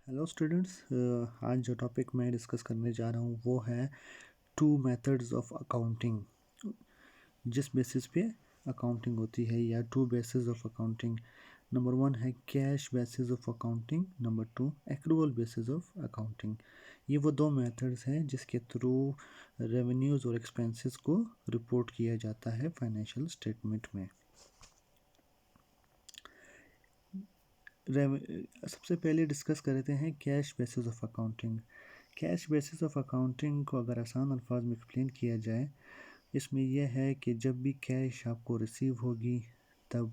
Hello students, आज जो topic मैं डिस्कस करने जा रहा हूँ वो है टू मेथड्स ऑफ अकाउंटिंग। जिस बेसिस पे अकाउंटिंग होती है या two basis of accounting. Number one है cash basis of accounting, number two accrual basis of accounting. ये वो दो मेथड्स हैं जिसके थ्रू रेवेन्यूज़ और एक्सपेंसेस को रिपोर्ट किया जाता है फाइनेंशियल स्टेटमेंट में। सबसे पहले डिस्कस करते हैं cash basis of accounting. Cash basis of accounting को अगर आसान अल्फाज में एक्सप्लेन किया जाए, इसमें यह है कि जब भी कैश आपको रिसीव होगी तब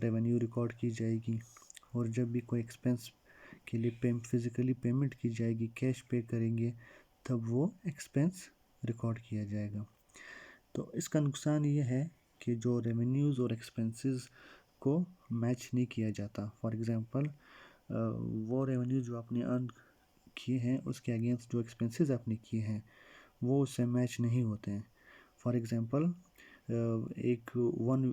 रेवेन्यू रिकॉर्ड की जाएगी, और जब भी कोई एक्सपेंस के लिए फिज़िकली पेमेंट की जाएगी, कैश पे करेंगे, तब वो एक्सपेंस रिकॉर्ड किया जाएगा। तो इसका नुकसान ये है कि जो रेवेन्यूज़ और एक्सपेंसेस को मैच नहीं किया जाता। फॉर एग्ज़ाम्पल, वो रेवेन्यू जो आपने अर्न किए हैं उसके अगेंस्ट जो एक्सपेंसेस आपने किए हैं वो उससे मैच नहीं होते हैं। फॉर एग्ज़ाम्पल, एक वन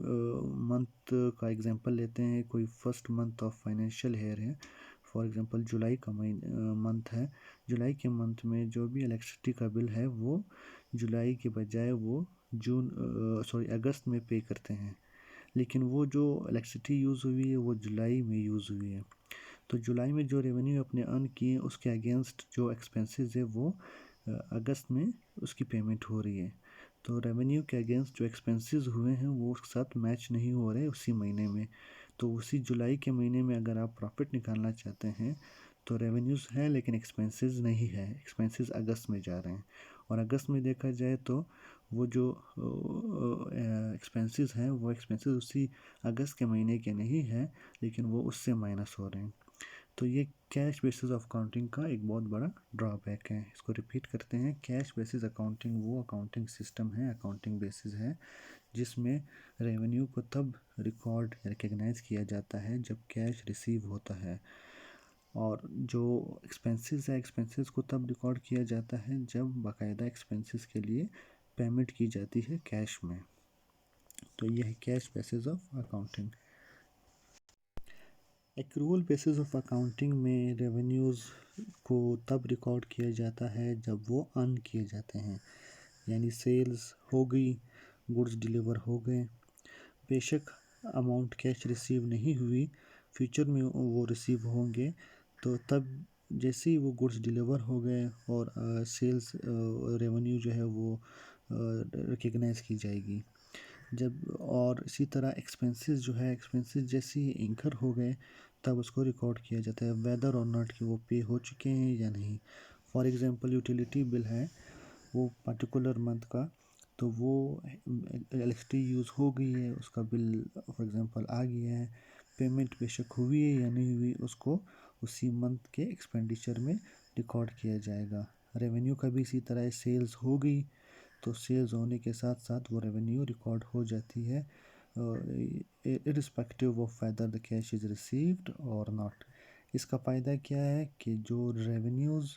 मंथ का एग्ज़ाम्पल लेते हैं। कोई first month of financial year है, फॉर एग्ज़ाम्पल जुलाई का मंथ है। जुलाई के मंथ में जो भी इलेक्ट्रिसिटी का बिल है वो जुलाई के बजाय वो अगस्त में पे करते हैं, लेकिन वो जो इलेक्ट्रिसिटी यूज़ हुई है वो जुलाई में यूज़ हुई है। तो जुलाई में जो रेवेन्यू अपने अर्न किए उसके अगेंस्ट जो एक्सपेंसेस है वो अगस्त में उसकी पेमेंट हो रही है। तो रेवेन्यू के अगेंस्ट जो एक्सपेंसेस हुए हैं वो उसके साथ मैच नहीं हो रहे उसी महीने में। तो उसी जुलाई के महीने में अगर आप प्रॉफिट निकालना चाहते हैं तो रेवेन्यूज़ है लेकिन एक्सपेंसेस नहीं है, एक्सपेंसेस अगस्त में जा रहे हैं। और अगस्त में देखा जाए तो वो जो एक्सपेंसेस हैं वो एक्सपेंसेस उसी अगस्त के महीने के नहीं हैं, लेकिन वो उससे माइनस हो रहे हैं। तो ये कैश बेसिस ऑफ अकाउंटिंग का एक बहुत बड़ा ड्रॉबैक है। इसको रिपीट करते हैं, कैश बेसिस अकाउंटिंग वो अकाउंटिंग सिस्टम है, अकाउंटिंग बेसिस है जिसमें रेवेन्यू को तब रिकॉर्ड रिकग्नाइज किया जाता है जब कैश रिसीव होता है, और जो एक्सपेंसेस है एक्सपेंसेस को तब रिकॉर्ड किया जाता है जब बाकायदा एक्सपेंसेस के लिए पेमेंट की जाती है कैश में। तो यह है cash basis of accounting. Accrual basis of accounting में रेवेन्यूज़ को तब रिकॉर्ड किया जाता है जब वो अर्न किए जाते हैं, यानी सेल्स हो गई, गुड्स डिलीवर हो गए। बेशक अमाउंट कैश रिसीव नहीं हुई, फ्यूचर में वो रिसीव होंगे, तो तब जैसे ही वो गुड्स डिलीवर हो गए और सेल्स रेवेन्यू जो है वो रिकग्नाइज की जाएगी जब। और इसी तरह एक्सपेंसेस जो है, एक्सपेंसेस जैसे ही इंकर हो गए तब उसको रिकॉर्ड किया जाता है वेदर और नॉट कि वो पे हो चुके हैं या नहीं। फॉर एग्ज़ाम्पल, यूटिलिटी बिल है वो पर्टिकुलर मंथ का, तो वो इलेक्ट्रिसिटी यूज़ हो गई है, उसका बिल फॉर एग्ज़ाम्पल आ गया है, पेमेंट बेशक हुई है या नहीं हुई उसको उसी मंथ के एक्सपेंडिचर में रिकॉर्ड किया जाएगा। रेवेन्यू का भी इसी तरह सेल्स हो गई तो सेल्स होने के साथ साथ वो रेवेन्यू रिकॉर्ड हो जाती है irrespective of whether the cash is received और नॉट। इसका फ़ायदा क्या है कि जो रेवेन्यूज़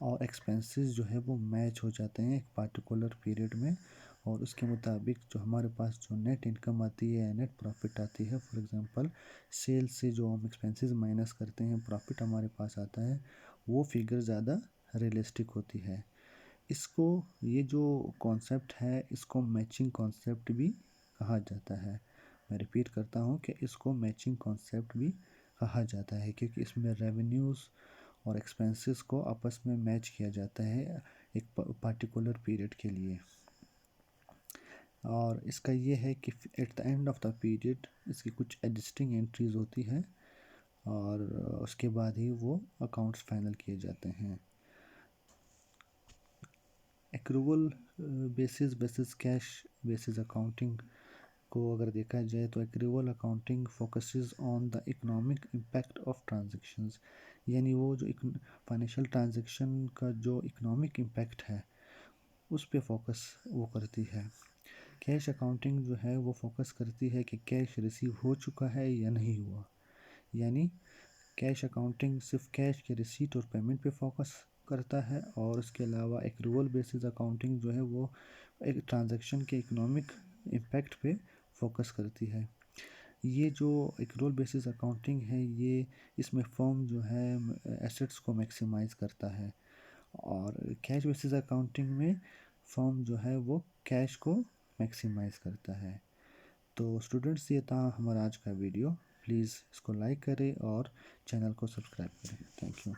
और एक्सपेंसेस जो है वो मैच हो जाते हैं एक पार्टिकुलर पीरियड में, और उसके मुताबिक जो हमारे पास जो नेट इनकम आती है, नेट प्रॉफिट आती है, फॉर एग्ज़ाम्पल सेल्स से जो हम एक्सपेंसेस माइनस करते हैं प्रॉफिट हमारे पास आता है, वो फिगर ज़्यादा रियलिस्टिक होती है। इसको, ये जो कॉन्सेप्ट है इसको मैचिंग कॉन्सेप्ट भी कहा जाता है। मैं रिपीट करता हूँ कि इसको मैचिंग कॉन्सेप्ट भी कहा जाता है, क्योंकि इसमें रेवेन्यूज़ और एक्सपेंसेस को आपस में मैच किया जाता है एक पार्टिकुलर पीरियड के लिए। और इसका ये है कि at the end of the period इसकी कुछ एडजस्टिंग एंट्रीज होती है और उसके बाद ही वो अकाउंट्स फाइनल किए जाते हैं। Accrual basis basis cash basis accounting को अगर देखा जाए तो accrual accounting focuses on the economic impact of transactions, यानी वो जो फाइनेंशियल ट्रांजैक्शन का जो इकोनॉमिक इम्पैक्ट है उस पे फोकस वो करती है। कैश अकाउंटिंग जो है वो फोकस करती है कि कैश रिसीव हो चुका है या नहीं हुआ, यानी कैश अकाउंटिंग सिर्फ कैश के रिसीट और पेमेंट पे फोकस करता है, और उसके अलावा एक्रूवल बेसिस अकाउंटिंग जो है वो एक ट्रांजैक्शन के इकोनॉमिक इम्पैक्ट पे फोकस करती है। ये जो एक रोल बेसिस अकाउंटिंग है, ये इसमें फर्म जो है एसेट्स को मैक्सिमाइज़ करता है, और कैश बेसिस अकाउंटिंग में फर्म जो है वो कैश को मैक्सिमाइज़ करता है। तो स्टूडेंट्स, ये था हमारा आज का वीडियो। प्लीज़ इसको लाइक करें और चैनल को सब्सक्राइब करें। Thank you.